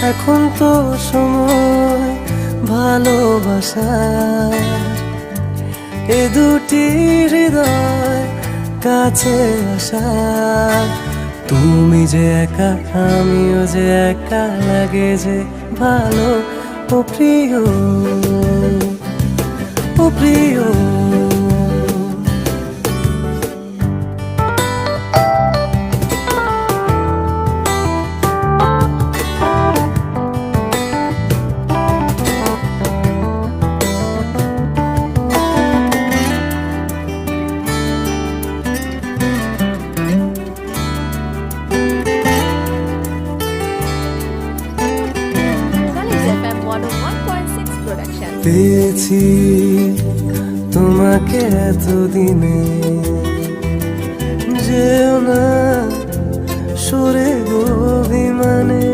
এখন তো সময় ভালোবাসার, এ দুটি হৃদয় কাছে আসা। তুমি যে একা আমিও যে একা, লাগে যে ভালো ও প্রিয়, ও প্রিয়। College FM 101.6 production. পেয়েছি তোমাকে এতদিনে, যেও না সরে গো অভিমানে।